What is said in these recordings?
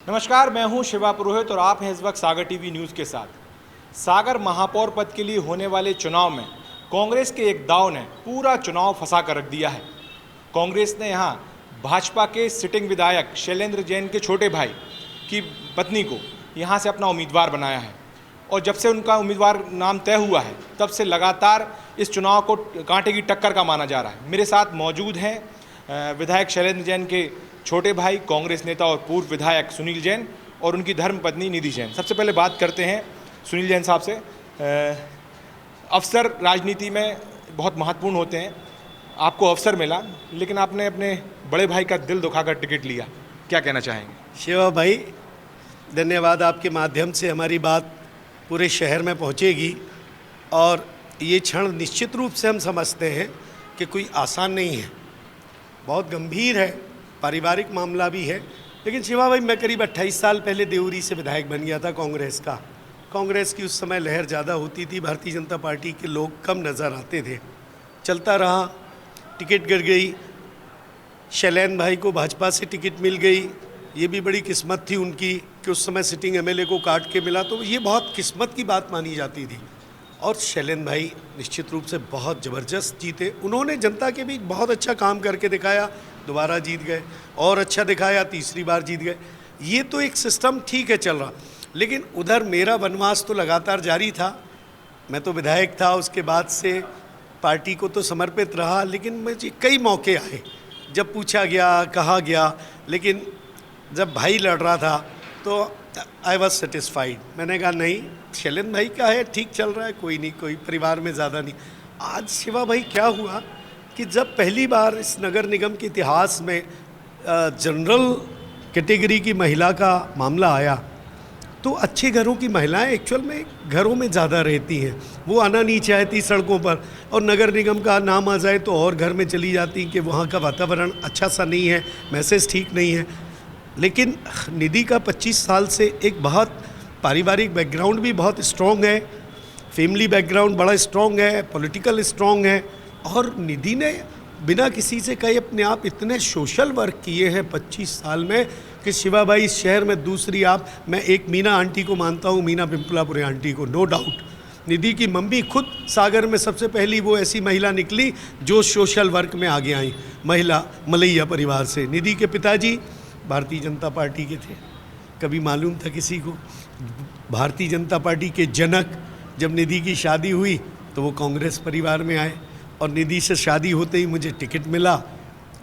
नमस्कार, मैं हूं शिवा पुरोहित और आप हैं इस वक्त सागर टीवी न्यूज़ के साथ। सागर महापौर पद के लिए होने वाले चुनाव में कांग्रेस के एक दाव ने पूरा चुनाव फंसा कर रख दिया है। कांग्रेस ने यहां भाजपा के सिटिंग विधायक शैलेंद्र जैन के छोटे भाई की पत्नी को यहां से अपना उम्मीदवार बनाया है और जब से उनका उम्मीदवार नाम तय हुआ है तब से लगातार इस चुनाव को कांटे की टक्कर का माना जा रहा है। मेरे साथ मौजूद हैं विधायक शैलेंद्र जैन के छोटे भाई, कांग्रेस नेता और पूर्व विधायक सुनील जैन और उनकी धर्मपत्नी निधि जैन। सबसे पहले बात करते हैं सुनील जैन साहब से। अवसर राजनीति में बहुत महत्वपूर्ण होते हैं। आपको अवसर मिला लेकिन आपने अपने बड़े भाई का दिल दुखाकर टिकट लिया, क्या कहना चाहेंगे? शिवा भाई, धन्यवाद। आपके माध्यम से हमारी बात पूरे शहर में पहुंचेगी और ये क्षण निश्चित रूप से हम समझते हैं कि कोई आसान नहीं है, बहुत गंभीर है, पारिवारिक मामला भी है। लेकिन शिवा भाई, मैं करीब 28 साल पहले देवरी से विधायक बन गया था कांग्रेस का। कांग्रेस की उस समय लहर ज़्यादा होती थी, भारतीय जनता पार्टी के लोग कम नज़र आते थे। चलता रहा, टिकट गिर गई, शैलेंद्र भाई को भाजपा से टिकट मिल गई। ये भी बड़ी किस्मत थी उनकी कि उस समय सिटिंग एमएलए को काट के मिला, तो ये बहुत किस्मत की बात मानी जाती थी। और शैलेंद्र भाई निश्चित रूप से बहुत ज़बरदस्त जीते। उन्होंने जनता के बीच बहुत अच्छा काम करके दिखाया, दोबारा जीत गए, और अच्छा दिखाया, तीसरी बार जीत गए। ये तो एक सिस्टम ठीक है चल रहा, लेकिन उधर मेरा वनवास तो लगातार जारी था। मैं तो विधायक था, उसके बाद से पार्टी को तो समर्पित रहा, लेकिन मुझे कई मौके आए जब पूछा गया, कहा गया, लेकिन जब भाई लड़ रहा था तो आई वॉज सेटिस्फाइड। मैंने कहा नहीं, शैलेंद्र भाई का है, ठीक चल रहा है, कोई नहीं, कोई परिवार में ज़्यादा नहीं। आज शिवा भाई क्या हुआ कि जब पहली बार इस नगर निगम के इतिहास में जनरल कैटेगरी की महिला का मामला आया, तो अच्छे घरों की महिलाएं एक्चुअल में घरों में ज़्यादा रहती हैं, वो आना नहीं चाहती सड़कों पर, और नगर निगम का नाम आ जाए तो और घर में चली जाती कि वहाँ का वातावरण अच्छा सा नहीं है, मैसेज ठीक नहीं है। लेकिन निधि का 25 साल से एक बहुत पारिवारिक बैकग्राउंड भी बहुत स्ट्रॉन्ग है, फैमिली बैकग्राउंड बड़ा स्ट्रॉन्ग है, पॉलिटिकल स्ट्रॉन्ग है, और निधि ने बिना किसी से कहे अपने आप इतने सोशल वर्क किए हैं 25 साल में कि शिवा भाई, इस शहर में दूसरी आप, मैं एक मीना आंटी को मानता हूँ, मीना पिंपलापुरे आंटी को, नो डाउट। निधि की मम्मी खुद सागर में सबसे पहली वो ऐसी महिला निकली जो सोशल वर्क में आगे आई, महिला मलैया परिवार से। निधि के पिताजी भारतीय जनता पार्टी के थे, कभी मालूम था किसी को? भारतीय जनता पार्टी के जनक, जब निधि की शादी हुई तो वो कांग्रेस परिवार में आए, और निधि से शादी होते ही मुझे टिकट मिला,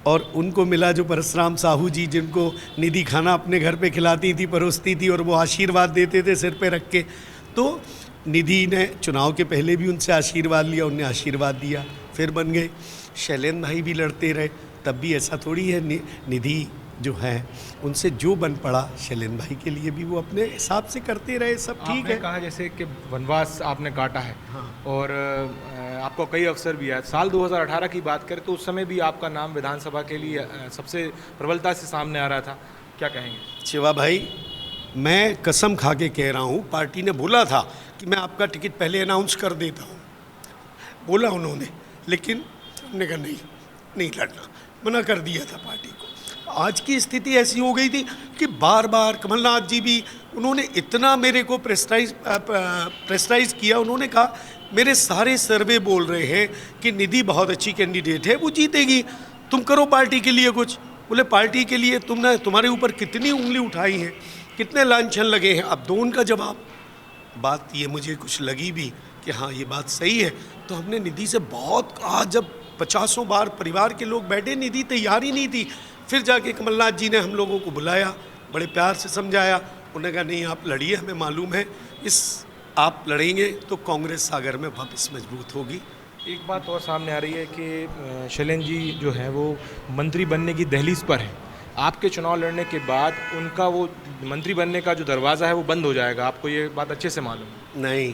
और उनको मिला जो परशुराम साहू जी, जिनको निधि खाना अपने घर पे खिलाती थी, परोसती थी, और वो आशीर्वाद देते थे सिर पे रख के। तो निधि ने चुनाव के पहले भी उनसे आशीर्वाद लिया, उनने आशीर्वाद दिया, फिर बन गए। शैलेंद्र भाई भी लड़ते रहे, तब भी ऐसा थोड़ी है, निधि जो है उनसे जो बन पड़ा शैलेंद्र भाई के लिए भी वो अपने हिसाब से करते रहे, सब ठीक है। कहा जैसे कि वनवास आपने काटा है, हाँ, और आपको कई अवसर भी आए। साल 2018 की बात करें तो उस समय भी आपका नाम विधानसभा के लिए सबसे प्रबलता से सामने आ रहा था, क्या कहेंगे? शिवा भाई, मैं कसम खा के कह रहा हूँ, पार्टी ने बोला था कि मैं आपका टिकट पहले अनाउंस कर देता हूँ, बोला उन्होंने, लेकिन हमने कहा नहीं लड़ना, मना कर दिया था पार्टी को। आज की स्थिति ऐसी हो गई थी कि बार बार कमलनाथ जी भी, उन्होंने इतना मेरे को प्रेस्टाइज किया। उन्होंने कहा मेरे सारे सर्वे बोल रहे हैं कि निधि बहुत अच्छी कैंडिडेट है, वो जीतेगी, तुम करो पार्टी के लिए कुछ। बोले पार्टी के लिए तुमने, तुम्हारे ऊपर कितनी उंगली उठाई हैं, कितने लांछन लगे हैं, अब दो उनका जवाब। बात ये मुझे कुछ लगी भी कि हाँ ये बात सही है, तो हमने निधि से बहुत कहा, जब 50 बार परिवार के लोग बैठे, निधि तैयार ही नहीं थी। फिर जाके कमलनाथ जी ने हम लोगों को बुलाया, बड़े प्यार से समझाया, उन्होंने कहा नहीं आप लड़िए, हमें मालूम है आप लड़ेंगे तो कांग्रेस सागर में वापस मजबूत होगी। एक बात और सामने आ रही है कि शैलेंद्र जी जो है वो मंत्री बनने की दहलीज पर है। आपके चुनाव लड़ने के बाद उनका वो मंत्री बनने का जो दरवाज़ा है वो बंद हो जाएगा, आपको ये बात अच्छे से मालूम है? नहीं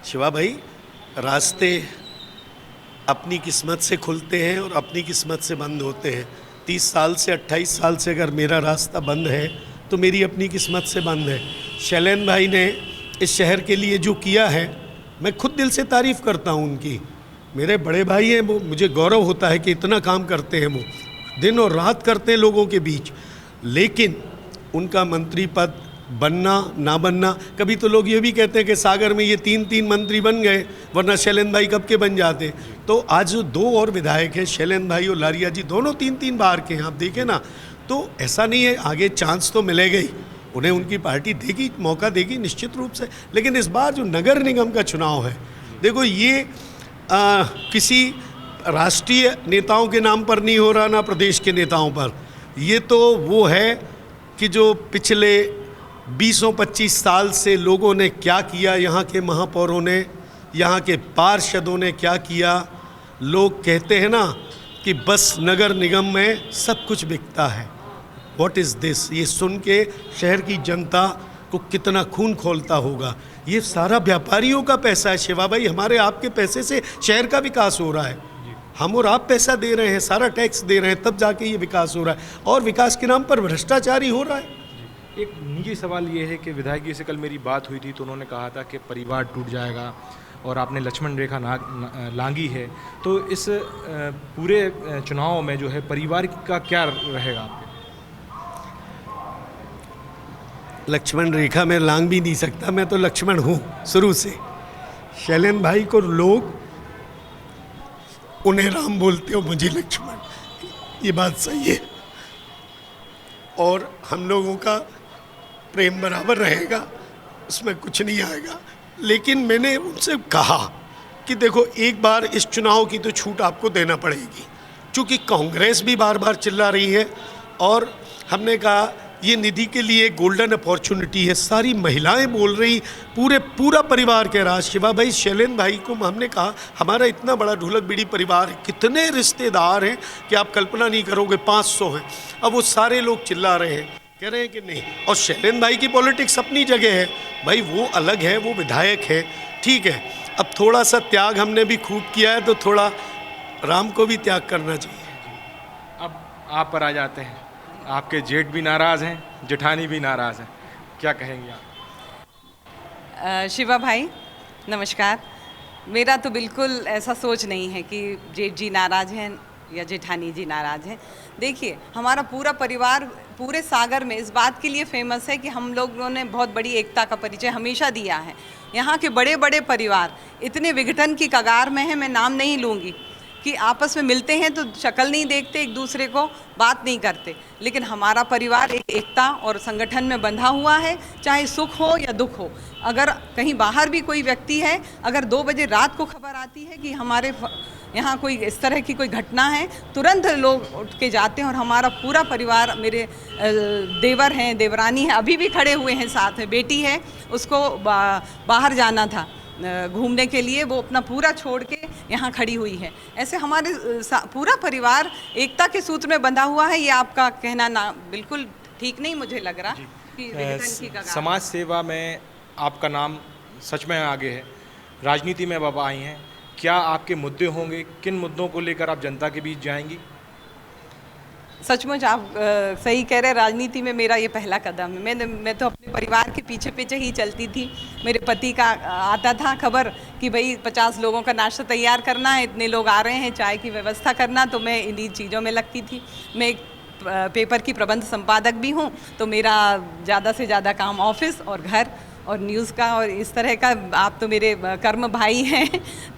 शिवा भाई, रास्ते अपनी किस्मत से खुलते हैं और अपनी किस्मत से बंद होते हैं। 30 साल से 28 साल से अगर मेरा रास्ता बंद है तो मेरी अपनी किस्मत से बंद है। शैलेंद्र भाई ने इस शहर के लिए जो किया है, मैं खुद दिल से तारीफ़ करता हूँ उनकी। मेरे बड़े भाई हैं, वो मुझे गौरव होता है कि इतना काम करते हैं, वो दिन और रात करते हैं लोगों के बीच। लेकिन उनका मंत्री पद बनना ना बनना। कभी तो लोग ये भी कहते हैं कि सागर में ये 3 मंत्री बन गए, वरना शैलेंद्र भाई कब के बन जाते। तो आज जो 2 और विधायक हैं, शैलेंद्र भाई और लारिया जी, दोनों 3 बार के हैं। आप देखें ना, तो ऐसा नहीं है, आगे चांस तो मिलेगा ही, उन्हें उनकी पार्टी देगी, मौका देगी निश्चित रूप से। लेकिन इस बार जो नगर निगम का चुनाव है, देखो ये किसी राष्ट्रीय नेताओं के नाम पर नहीं हो रहा, ना प्रदेश के नेताओं पर। ये तो वो है कि जो पिछले 20-25 साल से लोगों ने क्या किया, यहाँ के महापौरों ने, यहाँ के पार्षदों ने क्या किया। लोग कहते हैं ना कि बस नगर निगम में सब कुछ बिकता है। What is this? ये सुन के शहर की जनता को कितना खून खोलता होगा। ये सारा व्यापारियों का पैसा है शिवा भाई, हमारे आपके पैसे से शहर का विकास हो रहा है। हम और आप पैसा दे रहे हैं, सारा टैक्स दे रहे हैं, तब जाके ये विकास हो रहा है। और विकास के नाम पर भ्रष्टाचार ही हो रहा है। एक निजी सवाल ये है कि विधायक जी से कल मेरी बात हुई थी, तो उन्होंने कहा था कि परिवार टूट जाएगा, और आपने लक्ष्मण रेखा लांगी है। तो इस पूरे चुनाव में जो है परिवार का क्या रहेगा आपके? लक्ष्मण रेखा मैं लांग भी नहीं सकता, मैं तो लक्ष्मण हूँ शुरू से। शैलेंद्र भाई को लोग उन्हें राम बोलते हो, मुझे लक्ष्मण, ये बात सही है। और हम लोगों का प्रेम बराबर रहेगा, उसमें कुछ नहीं आएगा। लेकिन मैंने उनसे कहा कि देखो, एक बार इस चुनाव की तो छूट आपको देना पड़ेगी, क्योंकि कांग्रेस भी बार बार चिल्ला रही है। और हमने कहा ये निधि के लिए गोल्डन अपॉर्चुनिटी है, सारी महिलाएं बोल रही, पूरा परिवार कह रहा। शिवा भाई, शैलेंद्र भाई को हमने कहा हमारा इतना बड़ा ढोलक बीड़ी परिवार है, कितने रिश्तेदार हैं कि आप कल्पना नहीं करोगे, 500 हैं। अब वो सारे लोग चिल्ला रहे हैं, कह रहे हैं कि नहीं। और शैलेंद्र भाई की पॉलिटिक्स अपनी जगह है भाई, वो अलग है, वो विधायक है, ठीक है। अब थोड़ा सा त्याग हमने भी खूब किया है, तो थोड़ा राम को भी त्याग करना चाहिए। अब आप पर आ जाते हैं, आपके जेठ भी नाराज़ हैं, जेठानी भी नाराज़ हैं, क्या कहेंगे आप? शिवा भाई नमस्कार। मेरा तो बिल्कुल ऐसा सोच नहीं है कि जेठ जी नाराज़ हैं या जेठानी जी नाराज़ हैं। देखिए, हमारा पूरा परिवार पूरे सागर में इस बात के लिए फेमस है कि हम लोगों ने बहुत बड़ी एकता का परिचय हमेशा दिया है। यहाँ के बड़े बड़े परिवार इतने विघटन की कगार में हैं, मैं नाम नहीं लूँगी, कि आपस में मिलते हैं तो शक्ल नहीं देखते, एक दूसरे को बात नहीं करते। लेकिन हमारा परिवार एक एकता और संगठन में बंधा हुआ है, चाहे सुख हो या दुख हो। अगर कहीं बाहर भी कोई व्यक्ति है, अगर 2 बजे रात को खबर आती है कि हमारे यहाँ कोई इस तरह की कोई घटना है, तुरंत लोग उठ के जाते हैं। और हमारा पूरा परिवार, मेरे देवर हैं, देवरानी हैं, अभी भी खड़े हुए हैं साथ में। बेटी है, उसको बाहर जाना था घूमने के लिए, वो अपना पूरा छोड़ के यहाँ खड़ी हुई है। ऐसे हमारे पूरा परिवार एकता के सूत्र में बंधा हुआ है। ये आपका कहना ना बिल्कुल ठीक नहीं मुझे लग रहा कि विघटन की कगार। समाज सेवा में आपका नाम सच में आगे है, राजनीति में अब आई हैं, क्या आपके मुद्दे होंगे? किन मुद्दों को लेकर आप जनता के बीच जाएंगी? सचमुच आप सही कह रहे हैं, राजनीति में मेरा ये पहला कदम है। मैं तो अपने परिवार के पीछे पीछे ही चलती थी। मेरे पति का आता था खबर कि भाई 50 लोगों का नाश्ता तैयार करना है, इतने लोग आ रहे हैं, चाय की व्यवस्था करना, तो मैं इन्हीं चीज़ों में लगती थी। मैं एक पेपर की प्रबंध संपादक भी हूँ, तो मेरा ज़्यादा से ज़्यादा काम ऑफिस और घर और न्यूज़ का और इस तरह का। आप तो मेरे कर्म भाई हैं,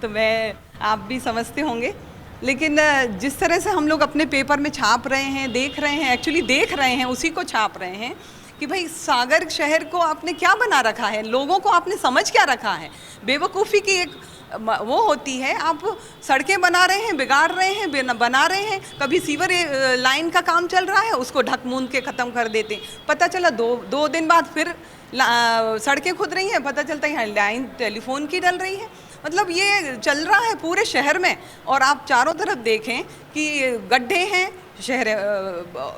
तो मैं आप भी समझते होंगे। लेकिन जिस तरह से हम लोग अपने पेपर में छाप रहे हैं, देख रहे हैं, एक्चुअली देख रहे हैं, उसी को छाप रहे हैं कि भाई सागर शहर को आपने क्या बना रखा है, लोगों को आपने समझ क्या रखा है। बेवकूफ़ी की एक वो होती है, आप सड़कें बना रहे हैं, बिगाड़ रहे हैं, बना रहे हैं। कभी सीवर लाइन का काम चल रहा है, उसको ढक मूंद के ख़त्म कर देते हैं। पता चला दो दिन बाद फिर सड़कें खुद रही हैं, पता चलता है लाइन टेलीफोन की डल रही है। मतलब ये चल रहा है पूरे शहर में। और आप चारों तरफ देखें कि गड्ढे हैं, शहर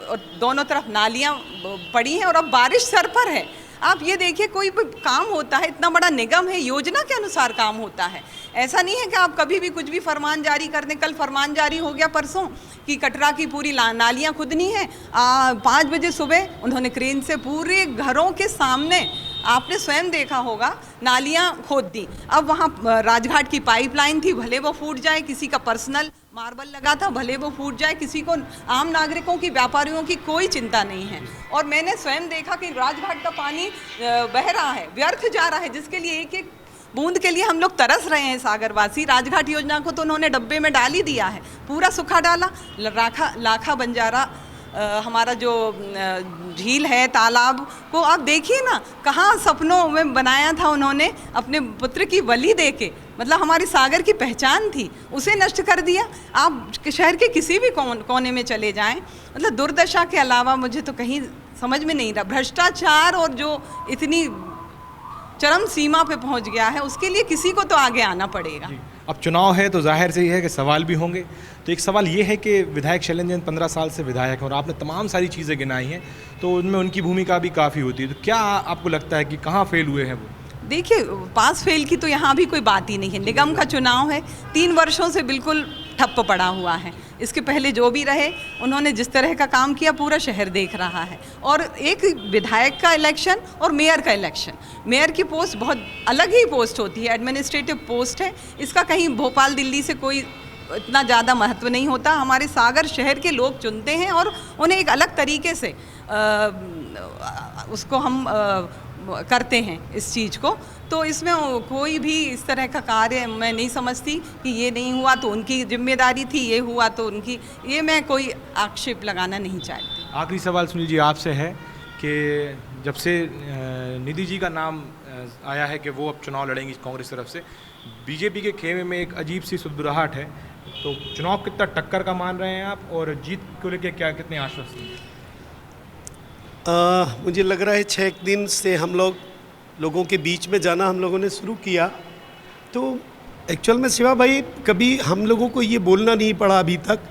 और दोनों तरफ नालियाँ पड़ी हैं, और अब बारिश सर पर है। आप ये देखिए, कोई भी काम होता है, इतना बड़ा निगम है, योजना के अनुसार काम होता है। ऐसा नहीं है कि आप कभी भी कुछ भी फरमान जारी कर दें। कल फरमान जारी हो गया परसों कि कटरा की पूरी नालियाँ खुदनी है। 5 बजे सुबह उन्होंने क्रेन से पूरे घरों के सामने, आपने स्वयं देखा होगा, नालियाँ खोद दी। अब वहाँ राजघाट की पाइपलाइन थी, भले वो फूट जाए, किसी का पर्सनल मार्बल लगा था, भले वो फूट जाए, किसी को, आम नागरिकों की, व्यापारियों की कोई चिंता नहीं है। और मैंने स्वयं देखा कि राजघाट का पानी बह रहा है, व्यर्थ जा रहा है, जिसके लिए एक एक बूंद के लिए हम लोग तरस रहे हैं सागरवासी। राजघाट योजना को तो उन्होंने डब्बे में डाल ही दिया है, पूरा सूखा डाला। लाखा बंजारा हमारा जो झील है, तालाब को आप देखिए ना, कहाँ सपनों में बनाया था उन्होंने अपने पुत्र की बलि दे के, मतलब हमारी सागर की पहचान थी, उसे नष्ट कर दिया। आप शहर के किसी भी कोने में चले जाएं, मतलब दुर्दशा के अलावा मुझे तो कहीं समझ में नहीं रहा। भ्रष्टाचार और जो इतनी चरम सीमा पे पहुंच गया है, उसके लिए किसी को तो आगे आना पड़ेगा। अब चुनाव है तो जाहिर से ही है कि सवाल भी होंगे। तो एक सवाल ये है कि विधायक शैलेंद्र जैन 15 साल से विधायक हैं और आपने तमाम सारी चीज़ें गिनाई हैं, तो उनमें उनकी भूमिका भी काफ़ी होती है। तो क्या आपको लगता है कि कहाँ फेल हुए हैं वो? देखिए, पास फेल की तो यहाँ भी कोई बात ही नहीं है। निगम का चुनाव है, 3 वर्षों से बिल्कुल ठप्प पड़ा हुआ है। इसके पहले जो भी रहे, उन्होंने जिस तरह का काम किया पूरा शहर देख रहा है। और एक विधायक का इलेक्शन और मेयर का इलेक्शन, मेयर की पोस्ट बहुत अलग ही पोस्ट होती है, एडमिनिस्ट्रेटिव पोस्ट है। इसका कहीं भोपाल दिल्ली से कोई इतना ज़्यादा महत्व नहीं होता। हमारे सागर शहर के लोग चुनते हैं और उन्हें एक अलग तरीके से उसको हम करते हैं इस चीज़ को। तो इसमें कोई भी इस तरह का कार्य मैं नहीं समझती कि ये नहीं हुआ तो उनकी जिम्मेदारी थी, ये हुआ तो उनकी, ये मैं कोई आक्षेप लगाना नहीं चाहती। आखिरी सवाल सुनील जी आपसे है कि जब से निधि जी का नाम आया है कि वो अब चुनाव लड़ेंगी कांग्रेस तरफ से, बीजेपी के खेमे में एक अजीब सी सुदबुराहट है, तो चुनाव कितना टक्कर का मान रहे हैं आप और जीत को लेकर क्या कितने आश्वस्त हैं? मुझे लग रहा है 6 दिन से हम लोगों के बीच में जाना हम लोगों ने शुरू किया, तो एक्चुअल में शिवा भाई कभी हम लोगों को ये बोलना नहीं पड़ा अभी तक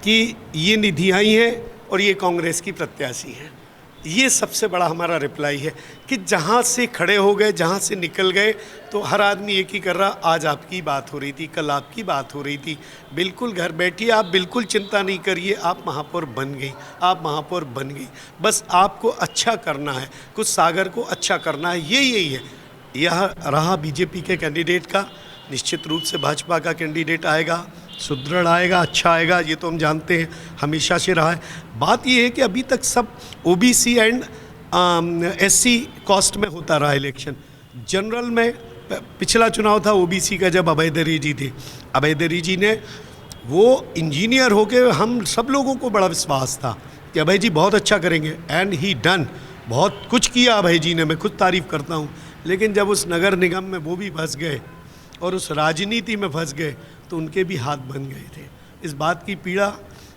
कि ये निधि आई है और ये कांग्रेस की प्रत्याशी है। ये सबसे बड़ा हमारा रिप्लाई है कि जहाँ से खड़े हो गए, जहाँ से निकल गए, तो हर आदमी एक ही कर रहा, आज आपकी बात हो रही थी, कल आपकी बात हो रही थी, बिल्कुल घर बैठिए, आप बिल्कुल चिंता नहीं करिए, आप महापौर बन गई, आप महापौर बन गई, बस आपको अच्छा करना है, कुछ सागर को अच्छा करना है, यही है। यह रहा बीजेपी के कैंडिडेट का, निश्चित रूप से भाजपा का कैंडिडेट आएगा, सुदृढ़ आएगा, अच्छा आएगा, ये तो हम जानते हैं, हमेशा से रहा है। बात ये है कि अभी तक सब ओबीसी एंड एससी कास्ट में होता रहा इलेक्शन। जनरल में पिछला चुनाव था ओबीसी का, जब अभय दरी जी थे, अभय दरी जी ने, वो इंजीनियर होके हम सब लोगों को बड़ा विश्वास था कि अभय जी बहुत अच्छा करेंगे, एंड ही डन, बहुत कुछ किया अभय जी ने, मैं खुद तारीफ़ करता हूँ। लेकिन जब उस नगर निगम में वो भी फंस गए और उस राजनीति में फंस गए, तो उनके भी हाथ बन गए थे। इस बात की पीड़ा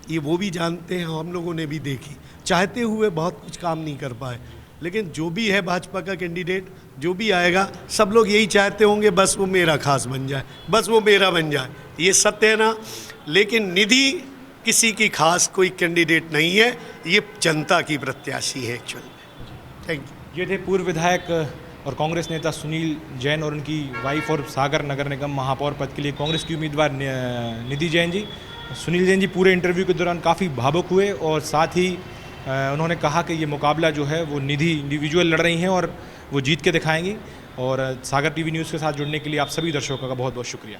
ये वो भी जानते हैं, हम लोगों ने भी देखी। चाहते हुए बहुत कुछ काम नहीं कर पाए, लेकिन जो भी है भाजपा का कैंडिडेट, जो भी आएगा, सब लोग यही चाहते होंगे बस वो मेरा खास बन जाए, बस वो मेरा बन जाए, ये सत्य है ना। लेकिन निधि किसी की खास कोई कैंडिडेट नहीं है, ये जनता की प्रत्याशी है एक्चुअल में। Thank you. ये थे पूर्व विधायक और कांग्रेस नेता सुनील जैन और उनकी वाइफ और सागर नगर निगम महापौर पद के लिए कांग्रेस की उम्मीदवार निधि जैन जी। सुनील जैन जी पूरे इंटरव्यू के दौरान काफ़ी भावुक हुए और साथ ही उन्होंने कहा कि ये मुकाबला जो है वो निधि इंडिविजुअल लड़ रही हैं और वो जीत के दिखाएंगी। और सागर टीवी न्यूज़ के साथ जुड़ने के लिए आप सभी दर्शकों का बहुत बहुत शुक्रिया।